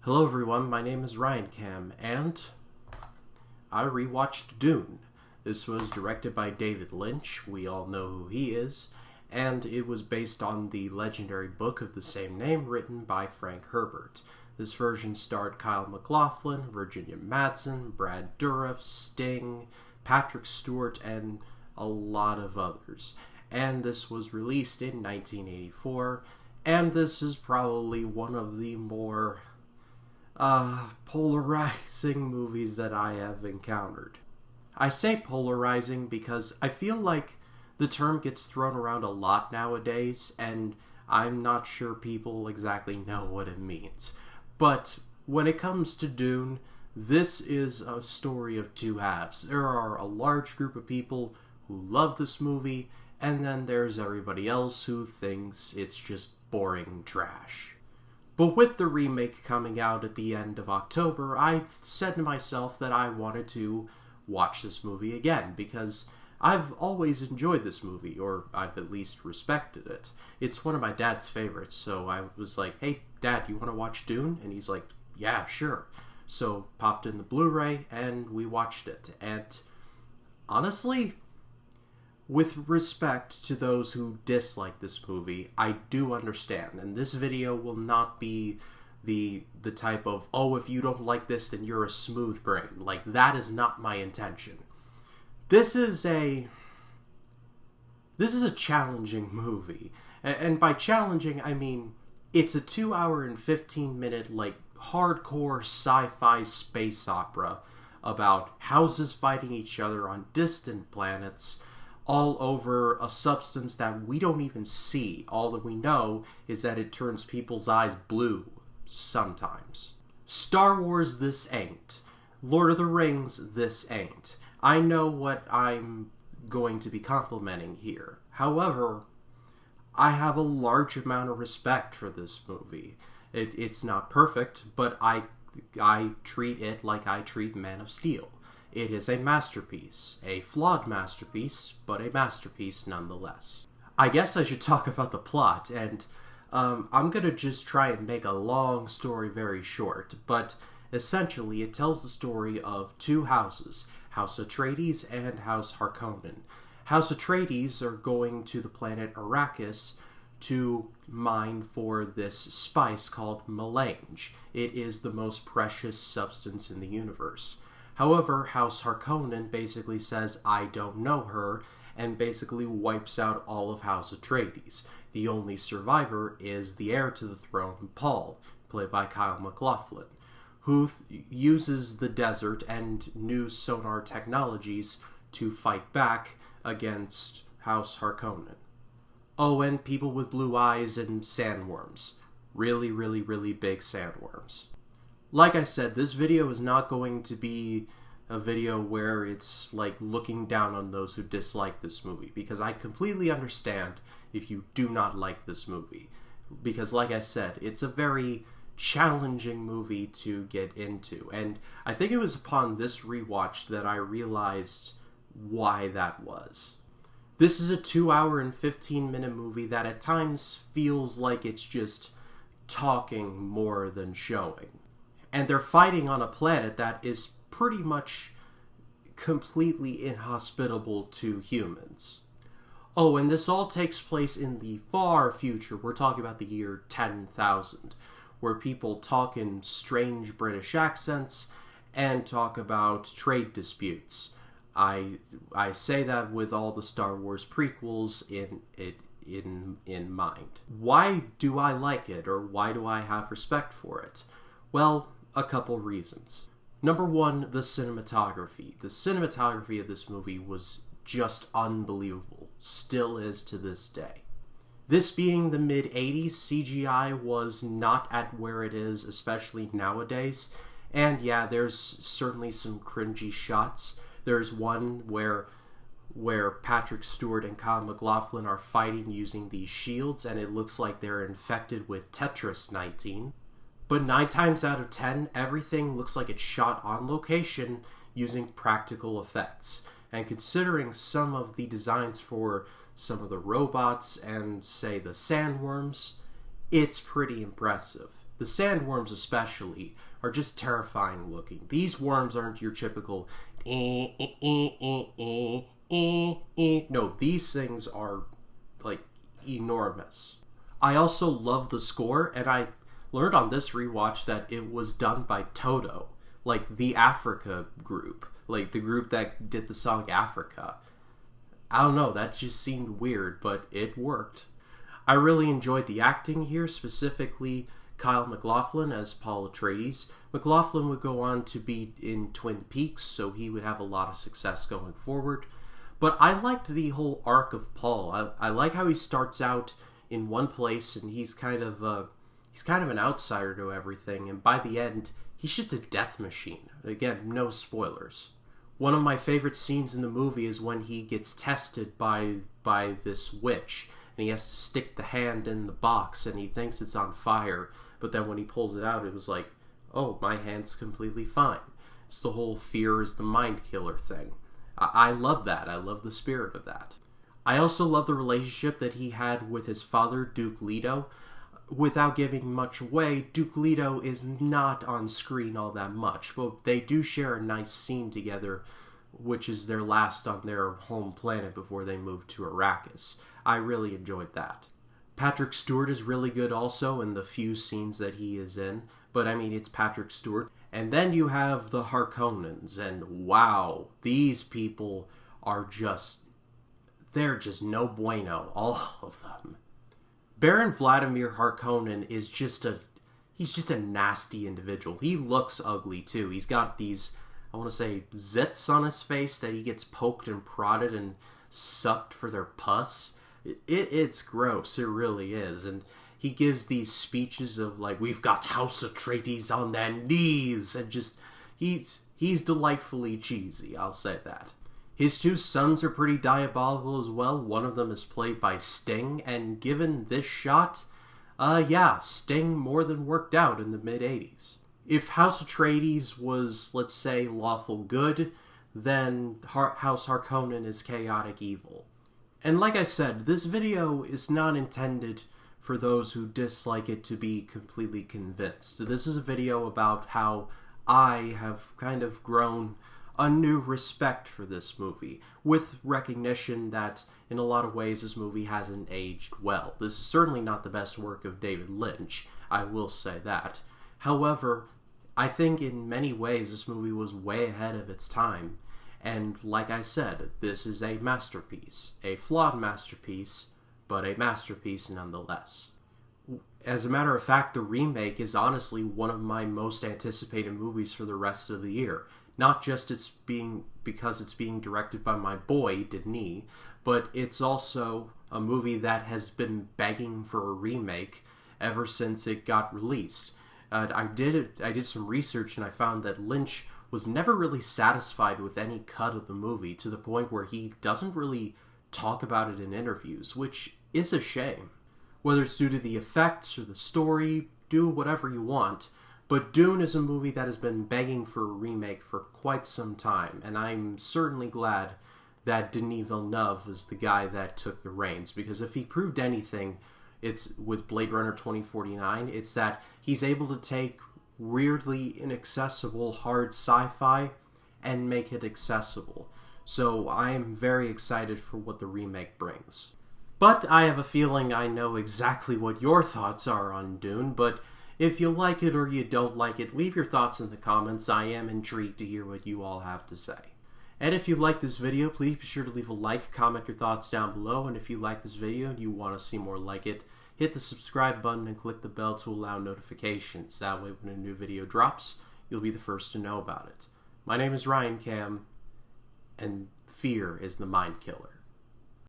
Hello everyone, my name is Ryan Cam, and I rewatched Dune. This was directed by David Lynch, we all know who he is, and it was based on the legendary book of the same name written by Frank Herbert. This version starred Kyle MacLachlan, Virginia Madsen, Brad Dourif, Sting, Patrick Stewart, and a lot of others. And this was released in 1984, and this is probably one of the more polarizing movies that I have encountered. I say polarizing because I feel like the term gets thrown around a lot nowadays, and I'm not sure people exactly know what it means. But when it comes to Dune, this is a story of two halves. There are a large group of people who love this movie, and then there's everybody else who thinks it's just boring trash. But with the remake coming out at the end of October, I said to myself that I wanted to watch this movie again, because I've always enjoyed this movie, or I've at least respected it. It's one of my dad's favorites, so I was like, hey, Dad, you want to watch Dune? And he's like, yeah, sure. So popped in the Blu-ray, and we watched it. And honestly, with respect to those who dislike this movie, I do understand, and this video will not be the type of, oh, if you don't like this, then you're a smooth brain. Like, that is not my intention. This is a challenging movie. And by challenging, I mean, it's a 2-hour and 15-minute, like, hardcore sci-fi space opera about houses fighting each other on distant planets, all over a substance that we don't even see. All that we know is that it turns people's eyes blue sometimes. Star Wars, this ain't. Lord of the Rings, this ain't. I know what I'm going to be complimenting here. However, I have a large amount of respect for this movie. It's not perfect, but I treat it like I treat Man of Steel. It is a masterpiece. A flawed masterpiece, but a masterpiece nonetheless. I guess I should talk about the plot, and I'm gonna just try and make a long story very short, but essentially it tells the story of two houses, House Atreides and House Harkonnen. House Atreides are going to the planet Arrakis to mine for this spice called melange. It is the most precious substance in the universe. However, House Harkonnen basically says, I don't know her, and basically wipes out all of House Atreides. The only survivor is the heir to the throne, Paul, played by Kyle MacLachlan, who uses the desert and new sonar technologies to fight back against House Harkonnen. Oh, and people with blue eyes and sandworms. Really, really, really big sandworms. Like I said, this video is not going to be a video where it's like looking down on those who dislike this movie, because I completely understand if you do not like this movie. Because like I said, it's a very challenging movie to get into, and I think it was upon this rewatch that I realized why that was. This is a 2-hour and 15-minute movie that at times feels like it's just talking more than showing. And they're fighting on a planet that is pretty much completely inhospitable to humans. Oh, and this all takes place in the far future. We're talking about the year 10,000, where people talk in strange British accents and talk about trade disputes. I say that with all the Star Wars prequels in mind. Why do I like it, or why do I have respect for it? Well, a couple reasons. Number one, the cinematography. The cinematography of this movie was just unbelievable. Still is to this day. This being the mid-80s, CGI was not at where it is, especially nowadays. And yeah, there's certainly some cringy shots. There's one where Patrick Stewart and Kyle MacLachlan are fighting using these shields, and it looks like they're infected with Tetris 19. But 9 times out of 10, everything looks like it's shot on location using practical effects. And considering some of the designs for some of the robots and, say, the sandworms, it's pretty impressive. The sandworms especially are just terrifying looking. These worms aren't your typical no, these things are like enormous. I also love the score, and I learned on this rewatch that it was done by Toto, like the Africa group, like the group that did the song Africa. I don't know, that just seemed weird, but it worked. I really enjoyed the acting here, specifically Kyle MacLachlan as Paul Atreides. MacLachlan would go on to be in Twin Peaks, so he would have a lot of success going forward. But I liked the whole arc of Paul. I like how he starts out in one place, and he's kind of an outsider to everything, and by the end, he's just a death machine. Again, no spoilers. One of my favorite scenes in the movie is when he gets tested by this witch, and he has to stick the hand in the box, and he thinks it's on fire, but then when he pulls it out, it was like, oh, my hand's completely fine. It's the whole fear is the mind killer thing. I love that. I love the spirit of that. I also love the relationship that he had with his father, Duke Leto. Without giving much away, Duke Leto is not on screen all that much, but they do share a nice scene together, which is their last on their home planet before they move to Arrakis. I really enjoyed that. Patrick Stewart is really good also in the few scenes that he is in, but I mean, it's Patrick Stewart. And then you have the Harkonnens, and wow, these people are they're just no bueno, all of them. Baron Vladimir Harkonnen is he's just a nasty individual. He looks ugly too. He's got these, I want to say, zits on his face that he gets poked and prodded and sucked for their pus. It's gross, it really is. And he gives these speeches of like, we've got House Atreides on their knees, and just, he's delightfully cheesy, I'll say that. His two sons are pretty diabolical as well. One of them is played by Sting, and given this shot, Sting more than worked out in the mid-80s. If House Atreides was, let's say, lawful good, then House Harkonnen is chaotic evil. And like I said, this video is not intended for those who dislike it to be completely convinced. This is a video about how I have kind of grown a new respect for this movie, with recognition that in a lot of ways this movie hasn't aged well. This is certainly not the best work of David Lynch, I will say that. However, I think in many ways this movie was way ahead of its time, and like I said, this is a masterpiece. A flawed masterpiece, but a masterpiece nonetheless. As a matter of fact, the remake is honestly one of my most anticipated movies for the rest of the year. Not just because it's being directed by my boy, Denis, but it's also a movie that has been begging for a remake ever since it got released. I did some research, and I found that Lynch was never really satisfied with any cut of the movie, to the point where he doesn't really talk about it in interviews, which is a shame. Whether it's due to the effects or the story, do whatever you want, but Dune is a movie that has been begging for a remake for quite some time, and I'm certainly glad that Denis Villeneuve was the guy that took the reins, because if he proved anything, it's with Blade Runner 2049, it's that he's able to take weirdly inaccessible hard sci-fi and make it accessible. So I'm very excited for what the remake brings. But I have a feeling I know exactly what your thoughts are on Dune, but if you like it or you don't like it, leave your thoughts in the comments. I am intrigued to hear what you all have to say. And if you like this video, please be sure to leave a like, comment your thoughts down below, and if you like this video and you want to see more like it, hit the subscribe button and click the bell to allow notifications. That way when a new video drops, you'll be the first to know about it. My name is Ryan Cam, and fear is the mind killer.